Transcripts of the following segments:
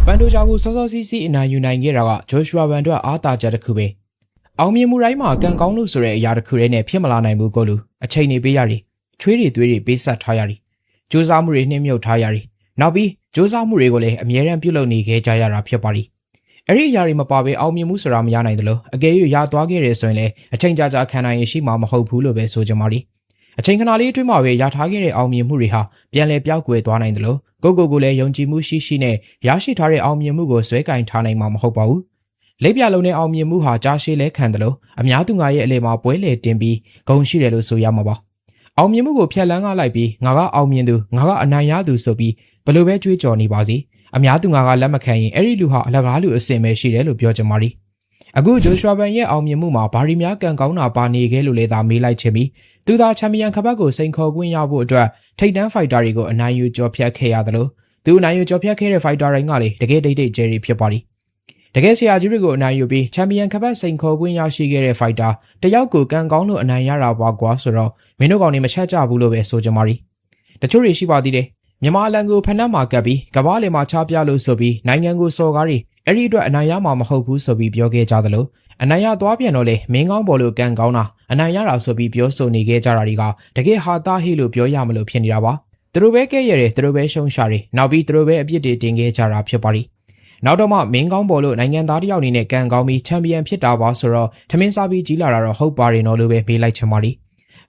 ပန်တိုဂျာကိုစောစောစီးစီးအနိုင်ယူနိုင်ခဲ့တာကဂျိုရှွာဗန်တို့အားသာချက်တစ်ခုပဲအောင်မြင်မှုတိုင်းမှာကံကောင်းလို့ဆိုတဲ့အရာတစ်ခုတည်းနဲ့ဖြစ်မလာနိုင်ဘူးကိုလူအချိန်နေပေးရတယ်ချွေးတွေသွေးတွေပေးဆက်ထားရတယ်ကြိုးစားမှုတွေနှိမ့်မြုပ်ထားရတယ်နောက်ပြီးကြိုးစားမှုတွေကိုလည်းအမြဲတမ်းပြုလုပ်နေခဲ့ကြရတာဖြစ်ပါလိမ့်အဲ့ဒီအရာတွေမပါဘဲအောင်မြင်မှုဆိုတာမရနိုင်သလိုအကယ်၍ရသွားခဲ့ရဆိုရင်လည်းအချိန်ကြာခံနိုင်ရရှိမှာမဟုတ်ဘူးလို့ပဲဆိုကြပါလိမ့်အချိန်ခဏလေးအတွင်းမှာပဲရထားခဲ့တဲ့အောင်မြင်မှုတွေဟာပြန်လည်ပြောက်ကွယ်သွားနိုင်သလိုကိုလည်းယုံကြည်မှုရှိနဲ့ရရှိထားတဲ့အောင်မြင်မှုကိုဆွဲကင်ထားနိုင်မှာမဟုတ်ပါဘူးလက်ပြလုံးနဲ့အောင်မြင်မှုဟာကြားရှိလဲခံတယ်လို့အများသူငါရဲ့အလေမှာပွဲလေတင်ပြီးဂုံရှိတယ်လို့ဆိုရမှာပါအောင်မြင်မှုကိုဖျက်လန်းကားလိုက်ပြီးငါကအောင်မြင်သူငါကအနိုင်ရသူဆိုပြီးဘလို့ပဲကြွေးကြော်နေပါစီအများသူငါကလက်မခံရင်အဲ့ဒီလူဟာအလကားလူအစင်ပဲရှိတယ်လို့ပြောကြမှာရီအခုဂျိုရှွာဗန်ရဲ့အောင်မြင်မှုမှာဘာရီများကံကောင်းတာပါနေခဲ့လို့လေသာမေးလိုက်ချင်ပြီးသူသာချန်ပီယံခပတ်ကိုစိန်ခေါ်ခွင့်ရဖို့အတွက်ထိပ်တန်းဖိုက်တာတွေကိုအနိုင်ယူကြော်ဖြတ်ခဲ့ရတယ်လို့သူအနိုင်ယူကြော်ဖြတ်ခဲ့တဲ့ဖိုက်တာတွေကလေတကယ်ဒိတ်ကျဲရီဖြစ်ပါလိတကယ်ဆရာကြီးတွေကိုအနိုင်ယူပြီးချန်ပီယံခပတ်စိန်ခေါ်ခွင့်ရရှိခဲ့တဲ့ဖိုက်တာတယောက်ကိုကံကောင်းလို့အနိုင်ရတာပါကွာဆိုတော့မင်းတို့ကောင်တွေမချက်ကြဘူးလို့ပဲဆိုကြမှာရီတချို့တွေရှိပါသေးတယ်မြန်မာအလံကိုဖက်နှက်မှာကပ်ပြီးကဘာလေမှာချပြလို့ဆိုပြီးနိုင်ငံကိုစော်ကားရီအဲ့ဒီအတွက်အနိုင်ရမှာမဟုတ်ဘူးဆိုပြီးပြောခဲ့ကြသလိုအနိုင်ရသွားပြန်တော့လေမင်းကောင်းပေါ်လို့ကံကောင်းတာအနိုင်ရတာဆိုပြီးပြောဆိုနေခဲ့ကြတာတွေကတကယ်ဟာသားဟိလို့ပြောရမလို့ဖြစ်နေတာပါသူတို့ပဲကဲ့ရတယ်သူတို့ပဲရှုံးရှာတယ်နောက်ပြီးသူတို့ပဲအပြစ်တွေတင်ခဲ့ကြတာဖြစ်ပါလိမ့်နောက်တော့မှမင်းကောင်းပေါ်လို့နိုင်ငံသားတယောက်အနေနဲ့ကံကောင်းပြီးချန်ပီယံဖြစ်တာပါဆိုတော့ထမင်းစားပြီးကြီးလာတာတော့ဟုတ်ပါတယ်နော်လို့ပဲမေးလိုက်ချင်ပါလိမ့်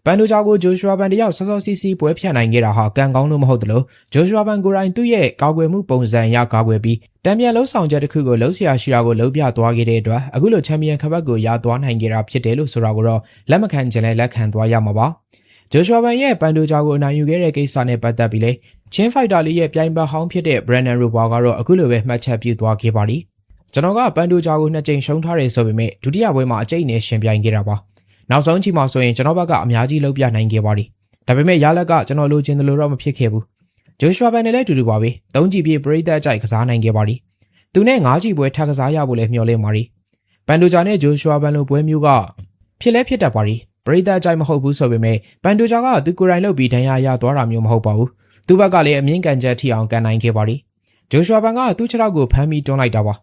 ပန်တိုဂျာကိုဂျိုရှွာဗန်တယောက်စောစောစီးစီးပွဲဖြတ်နိုင်ခဲ့တာဟာကံကောင်းလို့မဟုတ်သလိုဂျိုရှွာဗန်ကိုယ်တိုင်သူ့ရဲ့ကာကွယ်မှုပုံစံအရကာကွယ်ပြီးတံပြန်လှုပ်ဆောင်ချက်တစ်ခုကိုလှုပ်ရှားရှိတာကိုလှုပ်ပြသွားခဲ့တဲ့အတွက်အခုလိုချန်ပီယံခပတ်ကိုရသွားနိုင်ခဲ့တာဖြစ်တယ်လို့ဆိုတာကိုတော့လက်မခံချင်လဲလက်ခံသွားရမှာပါဂျိုရှွာဗန်ရဲ့ပန်တိုဂျာကိုအနိုင်ယူခဲ့တဲ့ကိစ္စနဲ့ပတ်သက်ပြီးလေချင်းဖိုက်တာလေးရဲ့ပြိုင်ဘက်ဟောင်းဖြစ်တဲ့ Brandon Rober ကတော့အခုလိုပဲမှတ်ချက်ပြုသွားခဲ့ပါလိကျွန်တော်ကပန်တိုဂျာကို2ကြိမ်ရှုံးထားတယ်ဆိုပေမဲ့ဒုတိယပွဲမှာအကျိတ်နဲ့ရှင်ပြိုင်ခဲ့တာပါနောက်ဆုံးချိန်မှာဆိုရင်ကျွန်တော်ဘက်ကအများကြီးလုပ်ပြနိုင်ခဲ့ပါလိဒါပေမဲ့ရလက်ကကျွန်တော်လိုချင်တယ်လို့တော့မဖြစ်ခဲ့ဘူးဂျိုရှွာဗန်နဲ့လည်းတူတူပါပဲ3ကြိမ်ပြည့်ပရိသတ်အကြိုက်ကစားနိုင်ခဲ့ပါလိသူနဲ့5ကြိမ်ပွဲထပ်ကစားရဖို့လည်းမျှော်လင့်ပါလိပန်တိုဂျာနဲ့ဂျိုရှွာဗန်လိုပွဲမျိုးကဖြစ်လဲဖြစ်တတ်ပါလိပရိသတ်အကြိုက်မဟုတ်ဘူးဆိုပေမဲ့ပန်တိုဂျာကသူကိုယ်တိုင်လုပ်ပြီးဒဏ်ရာရသွားတာမျိုးမဟုတ်ပါဘူးသူ့ဘက်ကလည်းအမြင့်ကန်ချက်ထိအောင်ကန်နိုင်ခဲ့ပါလိဂျိုရှွာဗန်ကသူ့ခြေထောက်ကိုဖမ်းပြီးတွန်းလိုက်တာပါ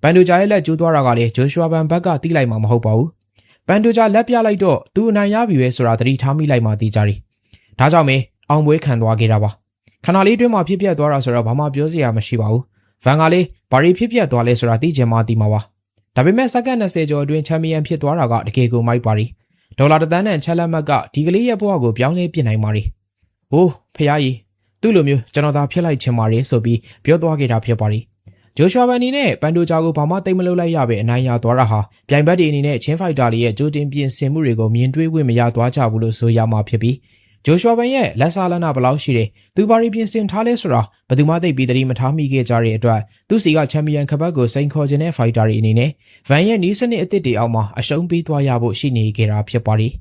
ပန်တိုဂျာရဲ့လက်ကျိုးသွားတာကလည်းဂျိုရှွာဗန်ဘက်ကတီးလိုက်မှာမဟုတ်ပါဘူးပန်တိုဂျာလက်ပြလိုက်တော့သူအနိုင်ရပြီပဲဆိုတာသတိထားမိလိုက်မှသိကြတယ်ဒါကြောင့်ပဲအောင်ပွဲခံသွားခဲ့တာပါခဏလေးတွင်းမှာဖြစ်ပျက်သွားတာဆိုတော့ဘာမှပြောစရာမရှိပါဘူးဗန်ကလည်းဘာတွေဖြစ်ပျက်သွားလဲဆိုတာသိချင်မှသိမှာပါဒါပေမဲ့စက္ကန့်20ကျော်အတွင်းချန်ပီယံဖြစ်သွားတာကတကယ်ကိုမိုက်ပါရီဒေါ်လာ1 သန်းနဲ့ချက်လက်မှတ်ကဒီကလေးရဲ့ဘဝကိုပြောင်းလဲပြစ်နိုင်ပါရီဟိုးဖယားကြီးသူ့လိုမျိုးကျွန်တော်သာဖြစ်လိုက်ချင်ပါရီဆိုပြီးပြောသွားခဲ့တာဖြစ်ပါရီဂျိုရှွာဗန်အနေနဲ့ပန်တိုဂျာကိုဘာမှတိတ်မလုပ်လိုက်ရပဲအနိုင်ရသွားတာဟာပြိုင်ဘက်တွေအနေနဲ့ချင်းဖိုက်တာတွေရဲ့ကြိုတင်ပြင်ဆင်မှုတွေကိုမြင်တွေ့ခွင့်မရသွားကြဘူးလို့ဆိုရမှာဖြစ်ပြီးဂျိုရှွာဗန်ရဲ့လက်စားလနာဘယ်လောက်ရှိတယ်သူဘာတွေပြင်ဆင်ထားလဲဆိုတာဘယ်သူမှသိပြီးသတိမထားမိခဲ့ကြတဲ့အတွက်သူစီကချန်ပီယံခပတ်ကိုစိန်ခေါ်ခြင်းတဲ့ဖိုက်တာတွေအနေနဲ့ဗန်ရဲ့နီးစနစ်အသစ်တွေအောက်မှာအရှုံးပေးသွားရဖို့ရှိနေခဲ့တာဖြစ်ပါလိမ့်